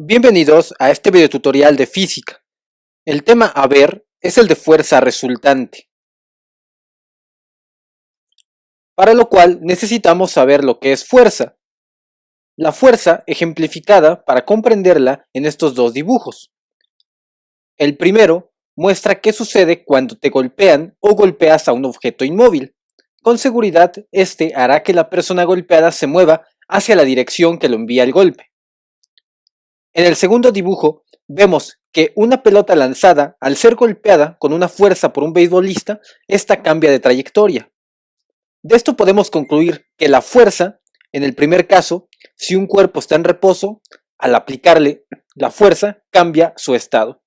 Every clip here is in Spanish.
Bienvenidos a este video tutorial de física. El tema a ver es el de fuerza resultante, para lo cual necesitamos saber lo que es fuerza. La fuerza ejemplificada para comprenderla en estos dos dibujos. El primero muestra qué sucede cuando te golpean o golpeas a un objeto inmóvil. Con seguridad, este hará que la persona golpeada se mueva hacia la dirección que lo envía el golpe. En el segundo dibujo vemos que una pelota lanzada, al ser golpeada con una fuerza por un beisbolista, esta cambia de trayectoria. De esto podemos concluir que la fuerza, en el primer caso, si un cuerpo está en reposo, al aplicarle la fuerza cambia su estado.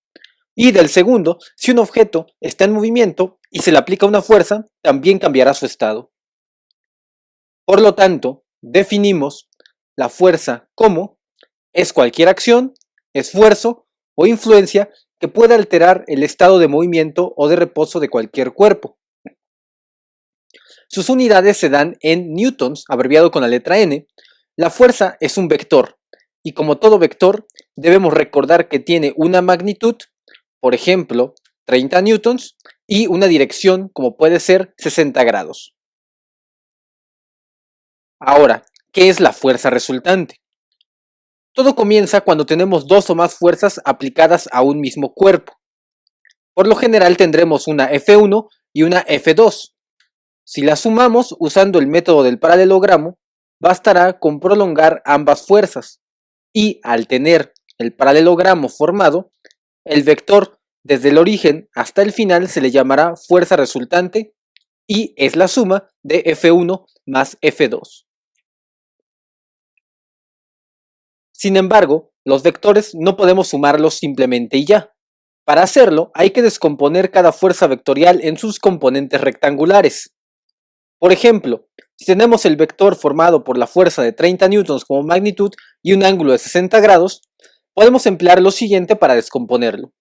Y del segundo, si un objeto está en movimiento y se le aplica una fuerza, también cambiará su estado. Por lo tanto, definimos la fuerza como es cualquier acción, esfuerzo o influencia que pueda alterar el estado de movimiento o de reposo de cualquier cuerpo. Sus unidades se dan en newtons, abreviado con la letra N. La fuerza es un vector, y como todo vector, debemos recordar que tiene una magnitud, por ejemplo, 30 newtons, y una dirección, como puede ser 60 grados. Ahora, ¿qué es la fuerza resultante? Todo comienza cuando tenemos dos o más fuerzas aplicadas a un mismo cuerpo. Por lo general tendremos una F1 y una F2. Si las sumamos usando el método del paralelogramo, bastará con prolongar ambas fuerzas. Y al tener el paralelogramo formado, el vector desde el origen hasta el final se le llamará fuerza resultante y es la suma de F1 más F2. Sin embargo, los vectores no podemos sumarlos simplemente y ya. Para hacerlo, hay que descomponer cada fuerza vectorial en sus componentes rectangulares. Por ejemplo, si tenemos el vector formado por la fuerza de 30 newtons como magnitud y un ángulo de 60 grados, podemos emplear lo siguiente para descomponerlo.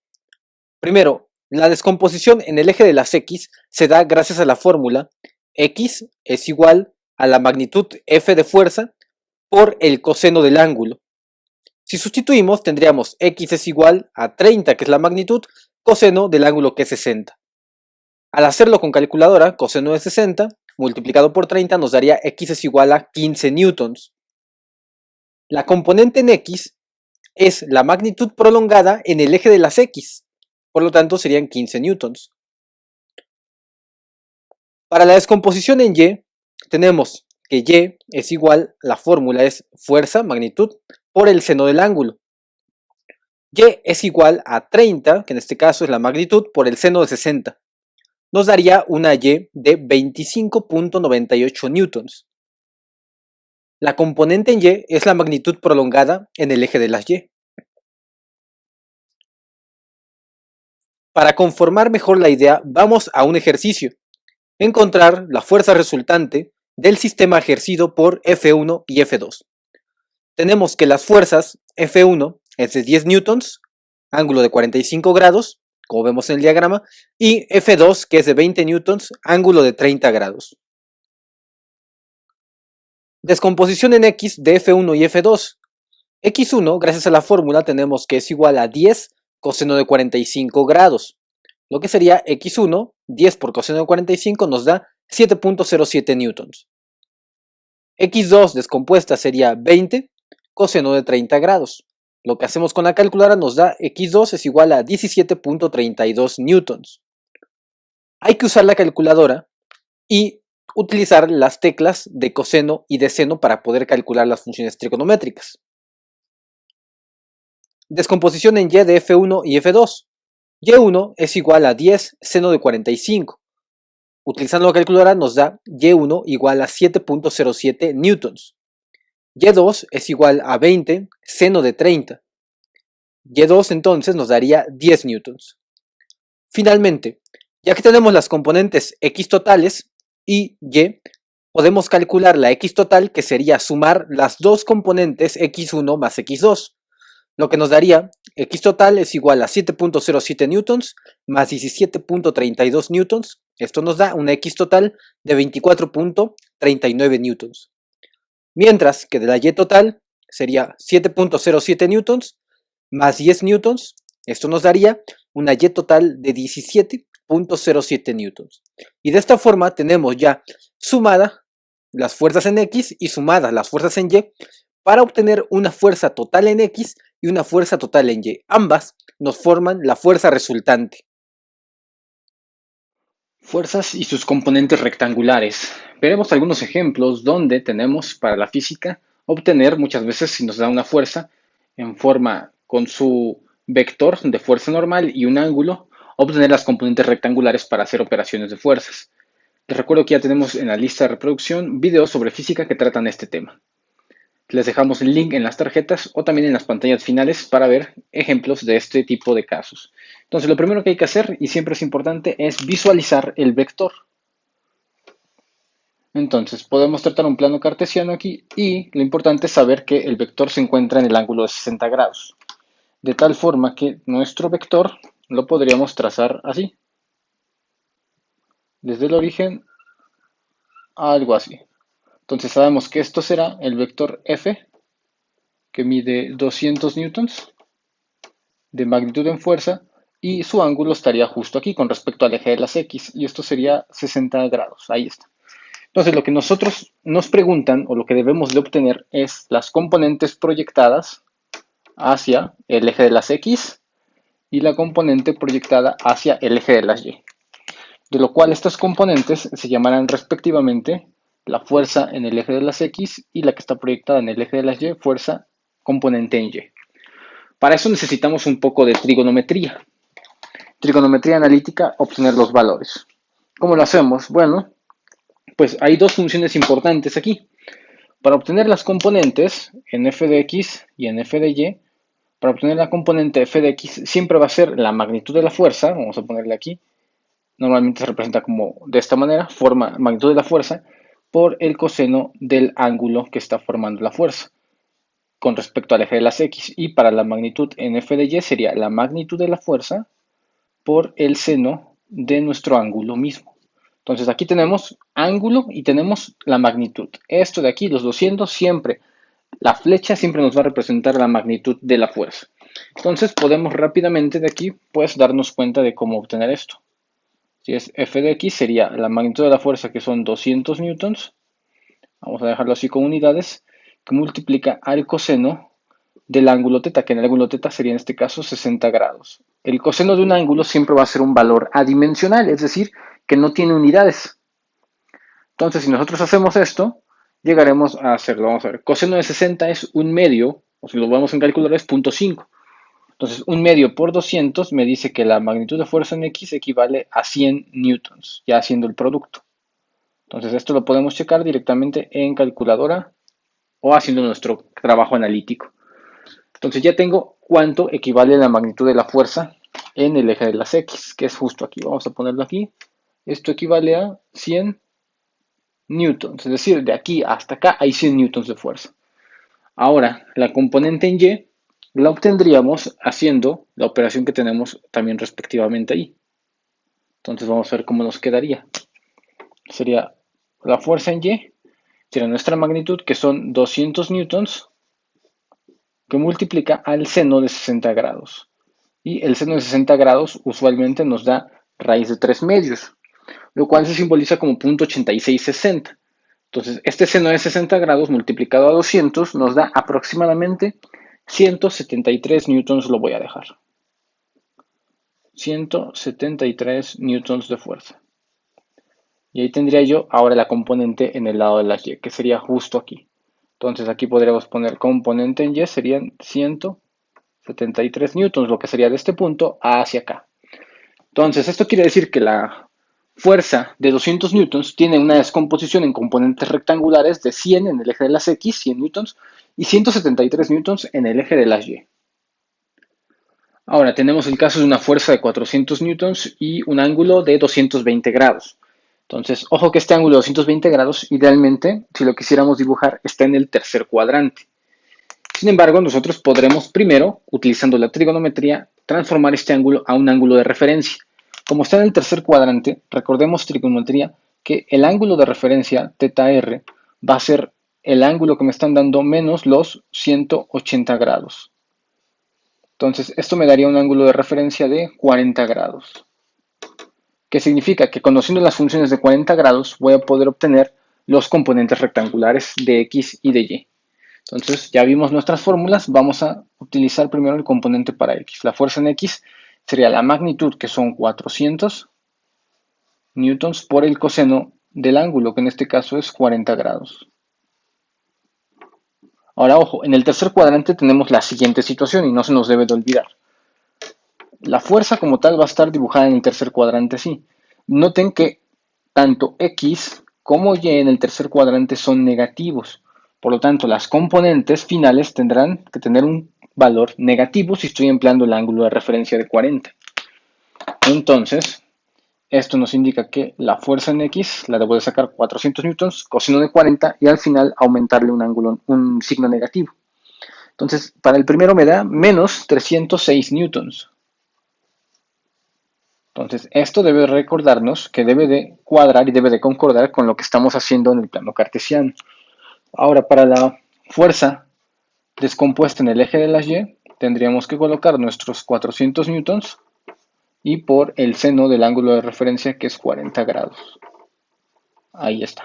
Primero, la descomposición en el eje de las X se da gracias a la fórmula X es igual a la magnitud F de fuerza por el coseno del ángulo. Si sustituimos, tendríamos X es igual a 30, que es la magnitud, coseno del ángulo que es 60. Al hacerlo con calculadora, coseno de 60 multiplicado por 30 nos daría X es igual a 15 newtons. La componente en X es la magnitud prolongada en el eje de las X, por lo tanto serían 15 newtons. Para la descomposición en Y, tenemos que Y es igual, la fórmula es fuerza, magnitud, por el seno del ángulo. Y es igual a 30, que en este caso es la magnitud, por el seno de 60. Nos daría una Y de 25.98 newtons. La componente en Y es la magnitud prolongada en el eje de las Y. Para conformar mejor la idea, vamos a un ejercicio. Encontrar la fuerza resultante del sistema ejercido por F1 y F2. Tenemos que las fuerzas F1 es de 10 newtons, ángulo de 45 grados, como vemos en el diagrama, y F2 que es de 20 newtons, ángulo de 30 grados. Descomposición en X de F1 y F2. X1, gracias a la fórmula, tenemos que es igual a 10 coseno de 45 grados, lo que sería X1, 10 por coseno de 45 nos da 7.07 newtons. X2 descompuesta sería 20 coseno de 30 grados. Lo que hacemos con la calculadora nos da X2 es igual a 17.32 newtons. Hay que usar la calculadora y utilizar las teclas de coseno y de seno para poder calcular las funciones trigonométricas. Descomposición en Y de F1 y F2. Y1 es igual a 10 seno de 45. Utilizando la calculadora nos da Y1 igual a 7.07 newtons. Y2 es igual a 20 seno de 30. Y2 entonces nos daría 10 newtons. Finalmente, ya que tenemos las componentes X totales y Y, podemos calcular la X total, que sería sumar las dos componentes X1 más X2, lo que nos daría X total es igual a 7.07 newtons más 17.32 newtons. Esto nos da una X total de 24.39 newtons. Mientras que de la Y total sería 7.07 newtons más 10 newtons. Esto nos daría una Y total de 17.07 newtons. Y de esta forma tenemos ya sumada las fuerzas en X y sumadas las fuerzas en Y para obtener una fuerza total en X y una fuerza total en Y. Ambas nos forman la fuerza resultante. Fuerzas y sus componentes rectangulares. Veremos algunos ejemplos donde tenemos para la física obtener muchas veces, si nos da una fuerza en forma con su vector de fuerza normal y un ángulo, obtener las componentes rectangulares para hacer operaciones de fuerzas. Les recuerdo que ya tenemos en la lista de reproducción videos sobre física que tratan este tema. Les dejamos el link en las tarjetas o también en las pantallas finales para ver ejemplos de este tipo de casos. Entonces, lo primero que hay que hacer, y siempre es importante, es visualizar el vector. Entonces, podemos tratar un plano cartesiano aquí y lo importante es saber que el vector se encuentra en el ángulo de 60 grados. De tal forma que nuestro vector lo podríamos trazar así. Desde el origen a algo así. Entonces, sabemos que esto será el vector F, que mide 200 newtons de magnitud en fuerza, y su ángulo estaría justo aquí con respecto al eje de las X, y esto sería 60 grados, ahí está. Entonces lo que nosotros nos preguntan o lo que debemos de obtener es las componentes proyectadas hacia el eje de las X y la componente proyectada hacia el eje de las Y, de lo cual estas componentes se llamarán respectivamente la fuerza en el eje de las X y la que está proyectada en el eje de las Y, fuerza componente en Y. Para eso necesitamos un poco de trigonometría. Trigonometría analítica, obtener los valores. ¿Cómo lo hacemos? Bueno, pues hay dos funciones importantes aquí. Para obtener las componentes en f de x y en f de y, para obtener la componente f de x siempre va a ser la magnitud de la fuerza, vamos a ponerle aquí, normalmente se representa como de esta manera, forma magnitud de la fuerza, por el coseno del ángulo que está formando la fuerza con respecto al eje de las x. Y para la magnitud en f de y sería la magnitud de la fuerza por el seno de nuestro ángulo mismo. Entonces aquí tenemos ángulo y tenemos la magnitud. Esto de aquí, los 200, siempre, la flecha siempre nos va a representar la magnitud de la fuerza. Entonces podemos rápidamente de aquí, pues, darnos cuenta de cómo obtener esto. Si es f de x, sería la magnitud de la fuerza, que son 200 newtons. Vamos a dejarlo así con unidades, que multiplica al coseno del ángulo teta, que en el ángulo teta sería en este caso 60 grados. El coseno de un ángulo siempre va a ser un valor adimensional, es decir, que no tiene unidades. Entonces, si nosotros hacemos esto, llegaremos a hacerlo. Vamos a ver, coseno de 60 es un medio, o si lo vamos en calculadora es 0.5. Entonces, un medio por 200 me dice que la magnitud de fuerza en X equivale a 100 newtons, ya haciendo el producto. Entonces, esto lo podemos checar directamente en calculadora o haciendo nuestro trabajo analítico. Entonces ya tengo cuánto equivale la magnitud de la fuerza en el eje de las X, que es justo aquí. Vamos a ponerlo aquí. Esto equivale a 100 newtons, es decir, de aquí hasta acá hay 100 newtons de fuerza. Ahora, la componente en Y la obtendríamos haciendo la operación que tenemos también respectivamente ahí. Entonces vamos a ver cómo nos quedaría. Sería la fuerza en Y, sería nuestra magnitud, que son 200 newtons, que multiplica al seno de 60 grados. Y el seno de 60 grados usualmente nos da raíz de 3 medios, lo cual se simboliza como 0.8660. Entonces, este seno de 60 grados multiplicado a 200 nos da aproximadamente 173 newtons, lo voy a dejar. 173 newtons de fuerza. Y ahí tendría yo ahora la componente en el lado de las Y, que sería justo aquí. Entonces aquí podríamos poner componente en Y, serían 173 newtons, lo que sería de este punto hacia acá. Entonces, esto quiere decir que la fuerza de 200 newtons tiene una descomposición en componentes rectangulares de 100 en el eje de las X, 100 newtons, y 173 newtons en el eje de las Y. Ahora, tenemos el caso de una fuerza de 400 newtons y un ángulo de 220 grados. Entonces, ojo que este ángulo de 220 grados, idealmente, si lo quisiéramos dibujar, está en el tercer cuadrante. Sin embargo, nosotros podremos primero, utilizando la trigonometría, transformar este ángulo a un ángulo de referencia. Como está en el tercer cuadrante, recordemos trigonometría que el ángulo de referencia, θ r, va a ser el ángulo que me están dando menos los 180 grados. Entonces, esto me daría un ángulo de referencia de 40 grados. ¿Qué significa? Que conociendo las funciones de 40 grados voy a poder obtener los componentes rectangulares de x y de y. Entonces, ya vimos nuestras fórmulas, vamos a utilizar primero el componente para x. La fuerza en x sería la magnitud, que son 400 newtons por el coseno del ángulo, que en este caso es 40 grados. Ahora, ojo, en el tercer cuadrante tenemos la siguiente situación y no se nos debe de olvidar. La fuerza como tal va a estar dibujada en el tercer cuadrante así. Noten que tanto x como y en el tercer cuadrante son negativos. Por lo tanto, las componentes finales tendrán que tener un valor negativo si estoy empleando el ángulo de referencia de 40. Entonces, esto nos indica que la fuerza en x la debo de sacar 400 newtons, coseno de 40 y al final aumentarle un signo negativo. Entonces, para el primero me da menos 306 newtons. Entonces, esto debe recordarnos que debe de cuadrar y debe de concordar con lo que estamos haciendo en el plano cartesiano. Ahora, para la fuerza descompuesta en el eje de las y, tendríamos que colocar nuestros 400 newtons y por el seno del ángulo de referencia, que es 40 grados. Ahí está.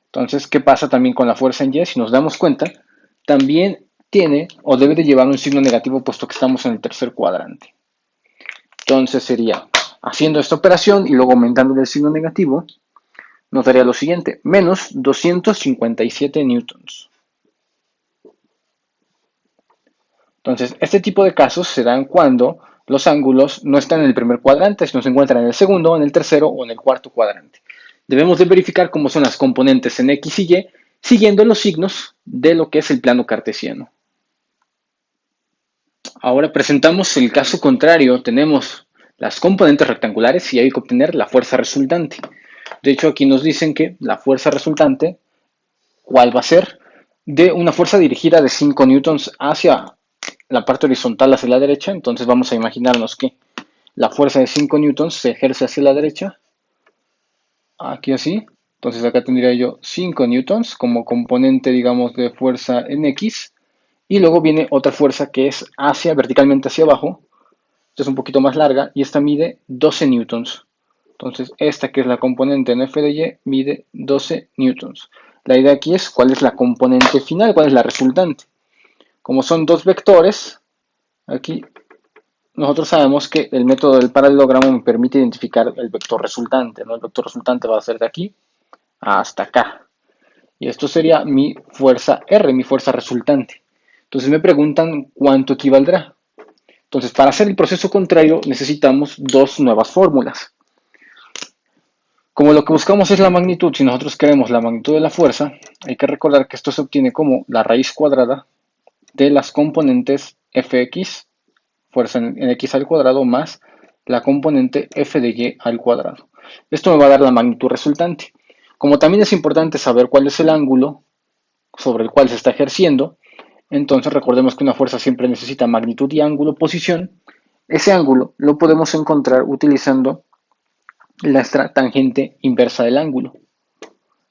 Entonces, ¿qué pasa también con la fuerza en y? Si nos damos cuenta, también tiene o debe de llevar un signo negativo puesto que estamos en el tercer cuadrante. Entonces sería, haciendo esta operación y luego aumentando el signo negativo, nos daría lo siguiente, menos 257 newtons. Entonces, este tipo de casos se dan cuando los ángulos no están en el primer cuadrante, sino se encuentran en el segundo, en el tercero o en el cuarto cuadrante. Debemos de verificar cómo son las componentes en x y y, siguiendo los signos de lo que es el plano cartesiano. Ahora presentamos el caso contrario, tenemos las componentes rectangulares y hay que obtener la fuerza resultante. De hecho, aquí nos dicen que la fuerza resultante, ¿cuál va a ser? De una fuerza dirigida de 5 newtons hacia la parte horizontal, hacia la derecha. Entonces vamos a imaginarnos que la fuerza de 5 newtons se ejerce hacia la derecha, aquí así. Entonces acá tendría yo 5 newtons como componente, digamos, de fuerza en x. Y luego viene otra fuerza que es verticalmente hacia abajo. Esta es un poquito más larga y esta mide 12 newtons. Entonces, esta que es la componente en F de Y mide 12 newtons. La idea aquí es cuál es la componente final, cuál es la resultante. Como son dos vectores, aquí nosotros sabemos que el método del paralelogramo me permite identificar el vector resultante, ¿no? El vector resultante va a ser de aquí hasta acá. Y esto sería mi fuerza R, mi fuerza resultante. Entonces me preguntan cuánto equivaldrá. Entonces, para hacer el proceso contrario necesitamos dos nuevas fórmulas. Como lo que buscamos es la magnitud, si nosotros queremos la magnitud de la fuerza, hay que recordar que esto se obtiene como la raíz cuadrada de las componentes fx, fuerza en x al cuadrado, más la componente f de y al cuadrado. Esto me va a dar la magnitud resultante. Como también es importante saber cuál es el ángulo sobre el cual se está ejerciendo, entonces recordemos que una fuerza siempre necesita magnitud y ángulo, posición. Ese ángulo lo podemos encontrar utilizando la tangente inversa del ángulo.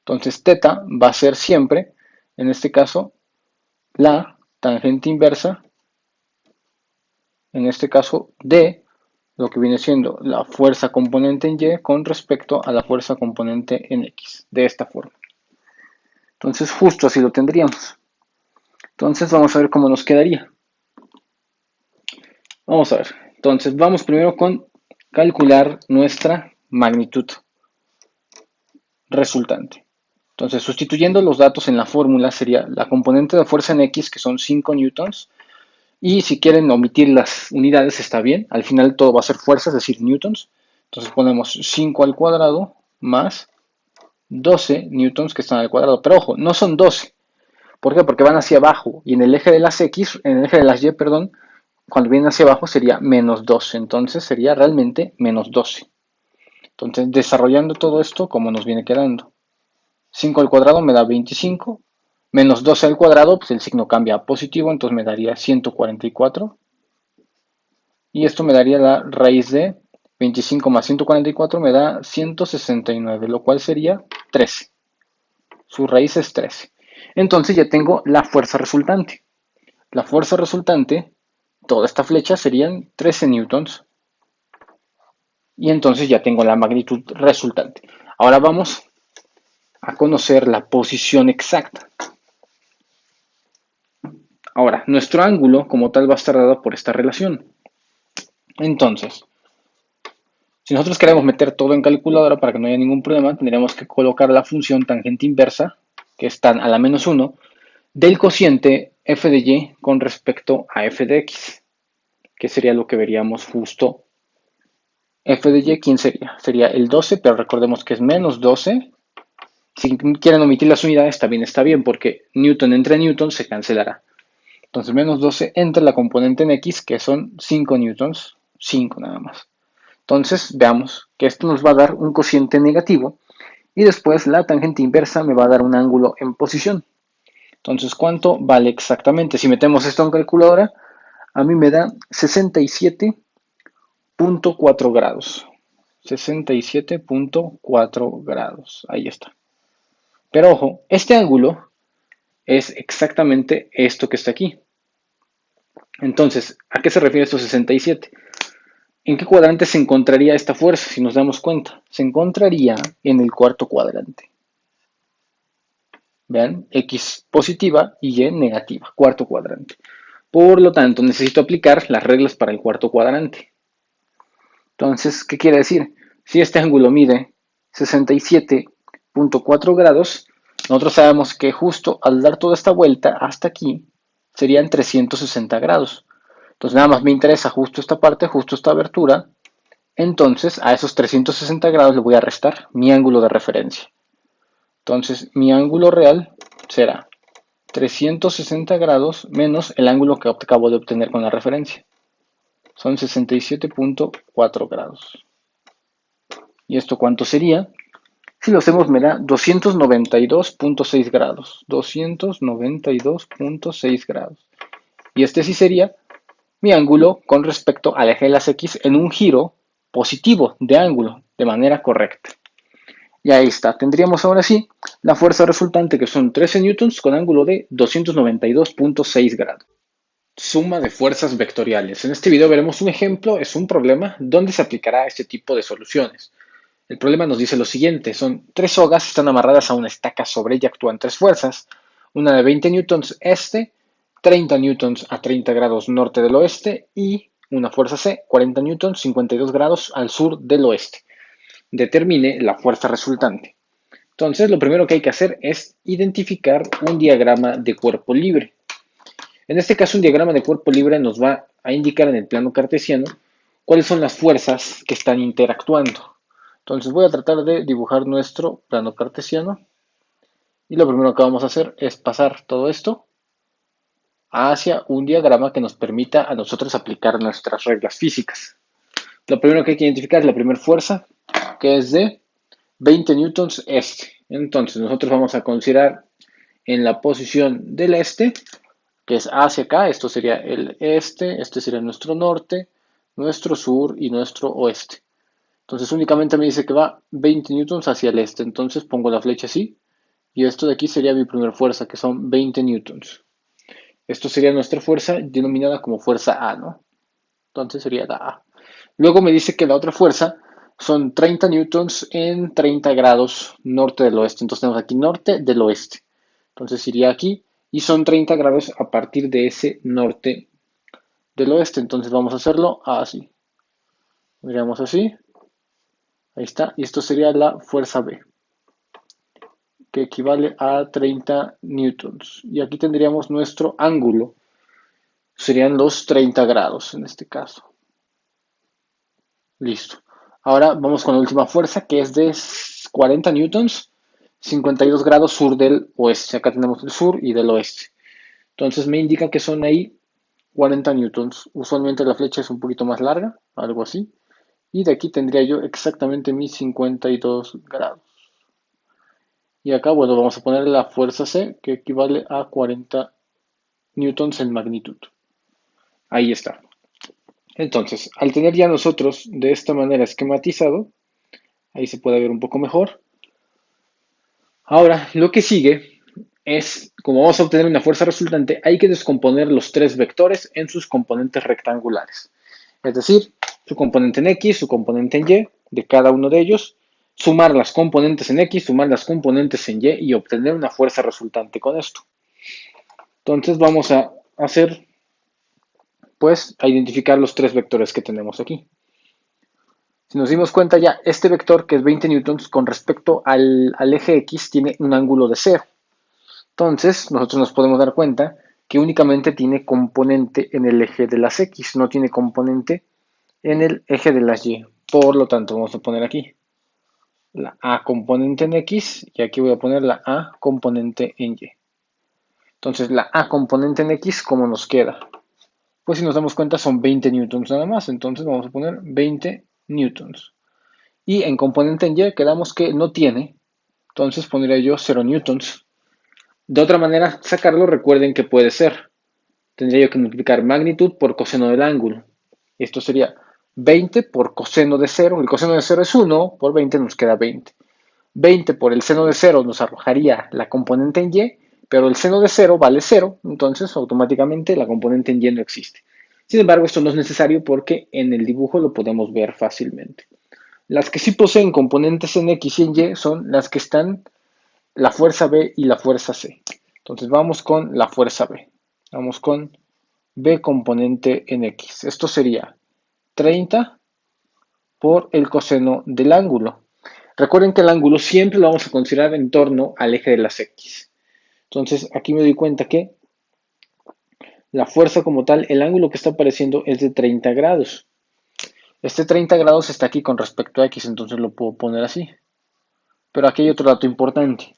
Entonces θ va a ser siempre, en este caso, la tangente inversa, en este caso, de lo que viene siendo la fuerza componente en y con respecto a la fuerza componente en x, de esta forma. Entonces justo así lo tendríamos. Entonces vamos a ver cómo nos quedaría. Vamos a ver. Entonces vamos primero con calcular nuestra magnitud resultante. Entonces, sustituyendo los datos en la fórmula sería la componente de fuerza en x, que son 5 newtons, y si quieren omitir las unidades está bien, al final todo va a ser fuerza, es decir, newtons. Entonces ponemos 5 al cuadrado más 12 newtons que están al cuadrado. Pero ojo, no son 12. ¿Por qué? Porque van hacia abajo, y en el eje de las x, en el eje de las y, perdón, cuando vienen hacia abajo sería menos 12, entonces sería realmente menos 12. Entonces, desarrollando todo esto, como nos viene quedando. 5 al cuadrado me da 25, menos 12 al cuadrado, pues el signo cambia a positivo, entonces me daría 144. Y esto me daría la raíz de 25 más 144 me da 169, lo cual sería 13. Su raíz es 13. Entonces ya tengo la fuerza resultante. La fuerza resultante toda esta flecha serían 13 newtons. Y entonces ya tengo la magnitud resultante. Ahora vamos a conocer la posición exacta. Ahora, nuestro ángulo como tal va a estar dado por esta relación. Entonces, si nosotros queremos meter todo en calculadora para que no haya ningún problema, tendríamos que colocar la función tangente inversa, que es tan a la menos 1, del cociente f de y con respecto a f de x, que sería lo que veríamos justo. F de y, ¿quién sería? Sería el 12, pero recordemos que es menos 12. Si quieren omitir las unidades, también está bien, porque newton entre newton se cancelará. Entonces, menos 12 entre la componente en x, que son 5 newtons, 5 nada más. Entonces, veamos que esto nos va a dar un cociente negativo y después la tangente inversa me va a dar un ángulo en posición. Entonces, ¿cuánto vale exactamente? Si metemos esto en calculadora, a mí me da 67.4 grados. 67.4 grados. Ahí está. Pero ojo, este ángulo es exactamente esto que está aquí. Entonces, ¿a qué se refiere estos 67? ¿En qué cuadrante se encontraría esta fuerza si nos damos cuenta? Se encontraría en el cuarto cuadrante. Vean, X positiva y Y negativa, cuarto cuadrante. Por lo tanto, necesito aplicar las reglas para el cuarto cuadrante. Entonces, ¿qué quiere decir? Si este ángulo mide 67.4 grados, nosotros sabemos que justo al dar toda esta vuelta hasta aquí serían 360 grados. Entonces nada más me interesa justo esta parte, justo esta abertura. Entonces a esos 360 grados le voy a restar mi ángulo de referencia. Entonces mi ángulo real será 360 grados menos el ángulo que acabo de obtener con la referencia. Son 67.4 grados. ¿Y esto cuánto sería? Si lo hacemos me da 292.6 grados. 292.6 grados. Y este sí sería mi ángulo con respecto al eje de las X en un giro positivo de ángulo, de manera correcta. Y ahí está, tendríamos ahora sí la fuerza resultante que son 13 newtons con ángulo de 292.6 grados. Suma de fuerzas vectoriales. En este video veremos un ejemplo, es un problema, donde se aplicará este tipo de soluciones. El problema nos dice lo siguiente, son tres sogas, están amarradas a una estaca, sobre ella actúan tres fuerzas, una de 20 newtons este, 30 newtons a 30 grados norte del oeste y una fuerza C, 40 newtons, 52 grados al sur del oeste. Determine la fuerza resultante. Entonces, lo primero que hay que hacer es identificar un diagrama de cuerpo libre. En este caso, un diagrama de cuerpo libre nos va a indicar en el plano cartesiano cuáles son las fuerzas que están interactuando. Entonces, voy a tratar de dibujar nuestro plano cartesiano. Y lo primero que vamos a hacer es pasar todo esto hacia un diagrama que nos permita a nosotros aplicar nuestras reglas físicas. Lo primero que hay que identificar es la primera fuerza, que es de 20 newtons este. Entonces nosotros vamos a considerar en la posición del este, que es hacia acá, esto sería el este sería nuestro norte, nuestro sur y nuestro oeste. Entonces únicamente me dice que va 20 newtons hacia el este, entonces pongo la flecha así, y esto de aquí sería mi primera fuerza, que son 20 newtons. Esto sería nuestra fuerza denominada como fuerza A, ¿no? Entonces sería la A. Luego me dice que la otra fuerza son 30 newtons en 30 grados norte del oeste. Entonces tenemos aquí norte del oeste. Entonces iría aquí y son 30 grados a partir de ese norte del oeste. Entonces vamos a hacerlo así. Miramos así. Ahí está. Y esto sería la fuerza B, que equivale a 30 newtons. Y aquí tendríamos nuestro ángulo. Serían los 30 grados en este caso. Listo. Ahora vamos con la última fuerza, que es de 40 newtons, 52 grados sur del oeste. Acá tenemos el sur y del oeste. Entonces me indica que son ahí 40 newtons. Usualmente la flecha es un poquito más larga, algo así. Y de aquí tendría yo exactamente mis 52 grados. Y acá, bueno, vamos a poner la fuerza C, que equivale a 40 newtons en magnitud. Ahí está. Entonces, al tener ya nosotros de esta manera esquematizado, ahí se puede ver un poco mejor. Ahora, lo que sigue como vamos a obtener una fuerza resultante, hay que descomponer los tres vectores en sus componentes rectangulares. Es decir, su componente en X, su componente en Y, de cada uno de ellos, sumar las componentes en X, sumar las componentes en Y y obtener una fuerza resultante con esto. Entonces vamos a hacer, pues, a identificar los tres vectores que tenemos aquí. Si nos dimos cuenta ya, este vector que es 20 newtons con respecto al eje X tiene un ángulo de 0. Entonces, nosotros nos podemos dar cuenta que únicamente tiene componente en el eje de las X, no tiene componente en el eje de las Y. Por lo tanto, vamos a poner aquí la A componente en X y aquí voy a poner la A componente en Y. Entonces, la A componente en X, ¿cómo nos queda? Pues si nos damos cuenta son 20 newtons nada más, entonces vamos a poner 20 newtons. Y en componente en Y quedamos que no tiene, entonces pondría yo 0 newtons. De otra manera, sacarlo, recuerden que puede ser. Tendría yo que multiplicar magnitud por coseno del ángulo. Esto sería 20 por coseno de 0. El coseno de 0 es 1, por 20 nos queda 20. 20 por el seno de 0 nos arrojaría la componente en Y, pero el seno de 0 vale 0, entonces automáticamente la componente en Y no existe. Sin embargo, esto no es necesario porque en el dibujo lo podemos ver fácilmente. Las que sí poseen componentes en X y en Y son las que están la fuerza B y la fuerza C. Entonces vamos con la fuerza B. Vamos con B componente en X. Esto sería 30 por el coseno del ángulo. Recuerden que el ángulo siempre lo vamos a considerar en torno al eje de las X. Entonces aquí me doy cuenta que la fuerza como tal, el ángulo que está apareciendo es de 30 grados. Este 30 grados está aquí con respecto a X, entonces lo puedo poner así. Pero aquí hay otro dato importante.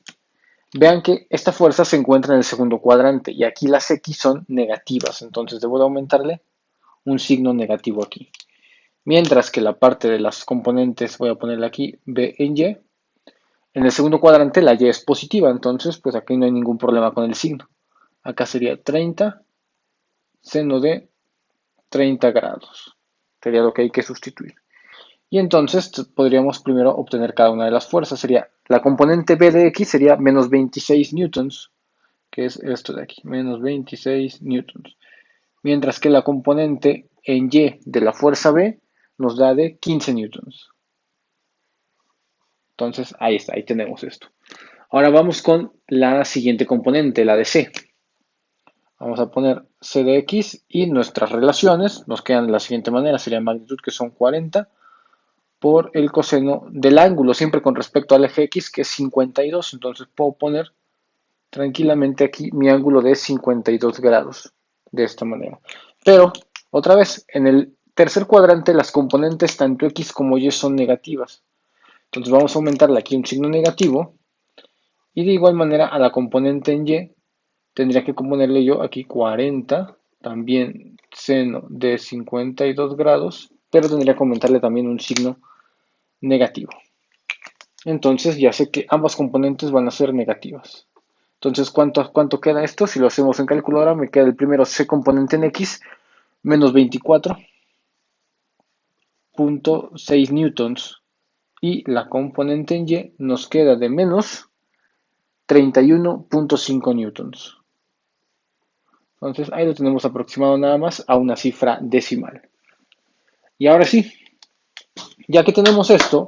Vean que esta fuerza se encuentra en el segundo cuadrante y aquí las X son negativas, entonces debo de aumentarle un signo negativo aquí. Mientras que la parte de las componentes, voy a ponerle aquí B en Y, en el segundo cuadrante la Y es positiva, entonces pues aquí no hay ningún problema con el signo. Acá sería 30 seno de 30 grados. Sería lo que hay que sustituir. Y entonces podríamos primero obtener cada una de las fuerzas. Sería la componente B de X sería menos 26 newtons, que es esto de aquí, menos 26 newtons. Mientras que la componente en Y de la fuerza B nos da de 15 newtons. Entonces ahí está, ahí tenemos esto. Ahora vamos con la siguiente componente, la de C. Vamos a poner C de X y nuestras relaciones nos quedan de la siguiente manera. Sería magnitud que son 40 por el coseno del ángulo, siempre con respecto al eje X que es 52. Entonces puedo poner tranquilamente aquí mi ángulo de 52 grados de esta manera. Pero, otra vez, en el tercer cuadrante las componentes tanto X como Y son negativas. Entonces vamos a aumentarle aquí un signo negativo y de igual manera a la componente en Y tendría que ponerle yo aquí 40, también seno de 52 grados, pero tendría que aumentarle también un signo negativo. Entonces ya sé que ambas componentes van a ser negativas. Entonces, ¿cuánto queda esto? Si lo hacemos en calculadora, me queda el primero C componente en X, menos 24.6 newtons. Y la componente en Y nos queda de menos 31.5 newtons. Entonces, ahí lo tenemos aproximado nada más a una cifra decimal. Y ahora sí, ya que tenemos esto,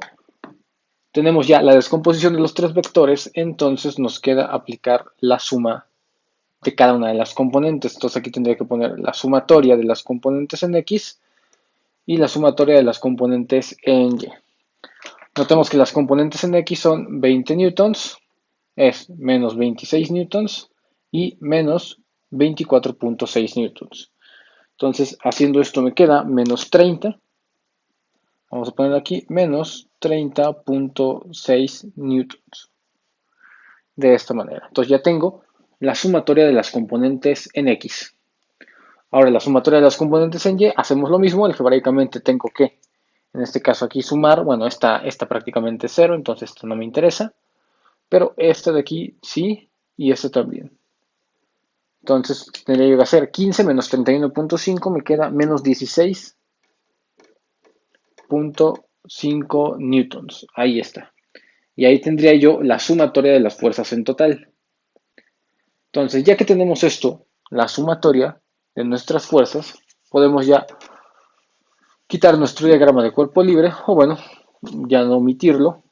tenemos ya la descomposición de los tres vectores, entonces nos queda aplicar la suma de cada una de las componentes. Entonces aquí tendría que poner la sumatoria de las componentes en X y la sumatoria de las componentes en Y. Notemos que las componentes en X son 20 newtons, es menos 26 newtons y menos 24.6 newtons. Entonces, haciendo esto me queda menos 30. Vamos a poner aquí menos 30.6 newtons. De esta manera. Entonces ya tengo la sumatoria de las componentes en X. Ahora, la sumatoria de las componentes en Y, hacemos lo mismo, algebraicamente tengo que, en este caso aquí sumar, bueno, esta prácticamente es 0, entonces esto no me interesa, pero esta de aquí sí, y esta también. Entonces tendría que hacer 15 menos 31.5, me queda menos 16.5 newtons, ahí está. Y ahí tendría yo la sumatoria de las fuerzas en total. Entonces, ya que tenemos esto, la sumatoria de nuestras fuerzas, podemos ya quitar nuestro diagrama de cuerpo libre, o bueno, ya no omitirlo,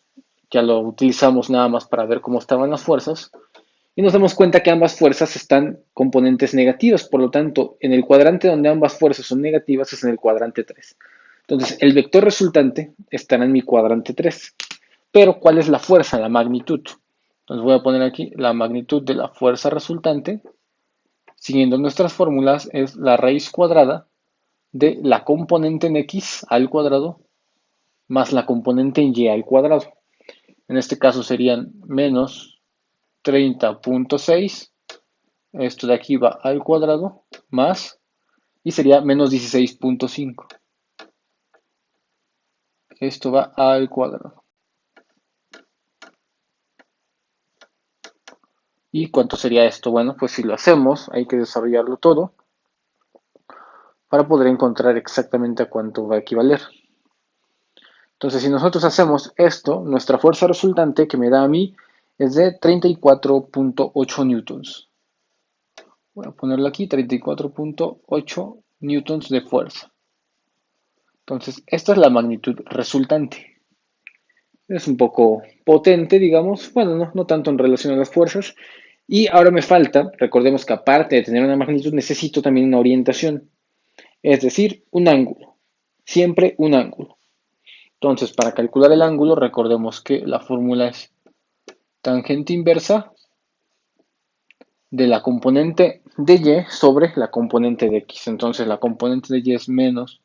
ya lo utilizamos nada más para ver cómo estaban las fuerzas, y nos damos cuenta que ambas fuerzas están componentes negativas, por lo tanto, en el cuadrante donde ambas fuerzas son negativas es en el cuadrante 3. Entonces, el vector resultante estará en mi cuadrante 3. Pero, ¿cuál es la fuerza, la magnitud? Entonces voy a poner aquí la magnitud de la fuerza resultante, siguiendo nuestras fórmulas, es la raíz cuadrada de la componente en x al cuadrado más la componente en y al cuadrado. En este caso serían menos 30.6, esto de aquí va al cuadrado, más, y sería menos 16.5. Esto va al cuadrado. ¿Y cuánto sería esto? Bueno, pues si lo hacemos, hay que desarrollarlo todo para poder encontrar exactamente a cuánto va a equivaler. Entonces, si nosotros hacemos esto, nuestra fuerza resultante que me da a mí es de 34.8 newtons. Voy a ponerlo aquí, 34.8 newtons de fuerza. Entonces, esta es la magnitud resultante. Es un poco potente, digamos. Bueno, no tanto en relación a las fuerzas. Y ahora me falta, recordemos que aparte de tener una magnitud, necesito también una orientación. Es decir, un ángulo. Siempre un ángulo. Entonces, para calcular el ángulo, recordemos que la fórmula es tangente inversa de la componente de y sobre la componente de x. Entonces, la componente de y es menos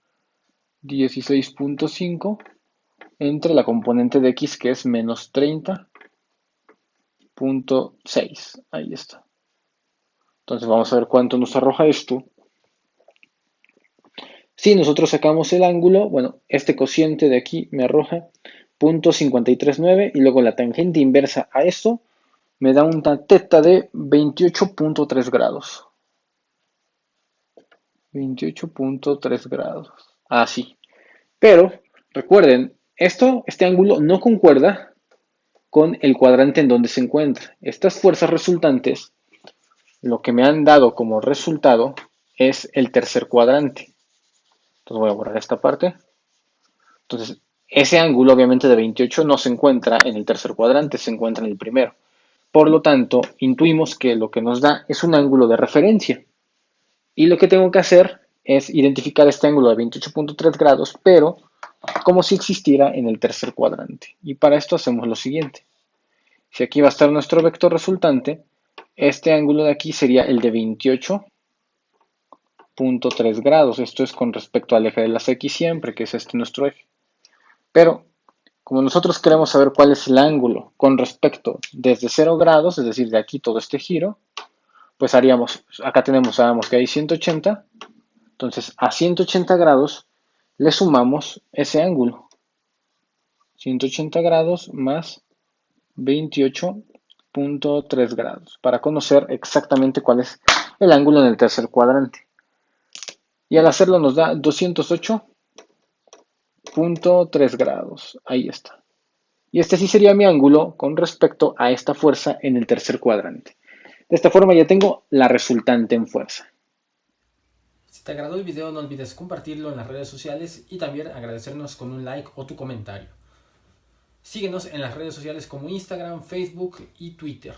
16.5 entre la componente de x que es menos 30.6. Ahí está. Entonces, vamos a ver cuánto nos arroja esto. Si nosotros sacamos el ángulo, bueno, este cociente de aquí me arroja 0.539 y luego la tangente inversa a esto me da una teta de 28.3 grados. 28.3 grados. Así. Pero, recuerden, este ángulo no concuerda con el cuadrante en donde se encuentra. Estas fuerzas resultantes, lo que me han dado como resultado es el tercer cuadrante. Entonces voy a borrar esta parte. Entonces, ese ángulo obviamente de 28 no se encuentra en el tercer cuadrante, se encuentra en el primero. Por lo tanto, intuimos que lo que nos da es un ángulo de referencia. Y lo que tengo que hacer es identificar este ángulo de 28.3 grados, pero como si existiera en el tercer cuadrante. Y para esto hacemos lo siguiente. Si aquí va a estar nuestro vector resultante, este ángulo de aquí sería el de 28.3 grados. Esto es con respecto al eje de las X siempre, que es este nuestro eje. Pero como nosotros queremos saber cuál es el ángulo con respecto desde 0 grados, es decir, de aquí todo este giro, pues haríamos, acá sabemos que hay 180, entonces a 180 grados le sumamos ese ángulo. 180 grados más 28.3 grados, para conocer exactamente cuál es el ángulo en el tercer cuadrante. Y al hacerlo nos da 208.3 grados. Ahí está. Y este sí sería mi ángulo con respecto a esta fuerza en el tercer cuadrante. De esta forma ya tengo la resultante en fuerza. Si te agradó el video no olvides compartirlo en las redes sociales y también agradecernos con un like o tu comentario. Síguenos en las redes sociales como Instagram, Facebook y Twitter.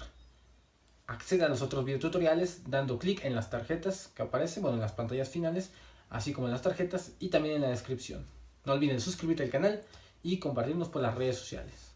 Accede a los otros videotutoriales dando clic en las tarjetas que aparecen, en las pantallas finales, así como en las tarjetas y también en la descripción. No olviden suscribirte al canal y compartirnos por las redes sociales.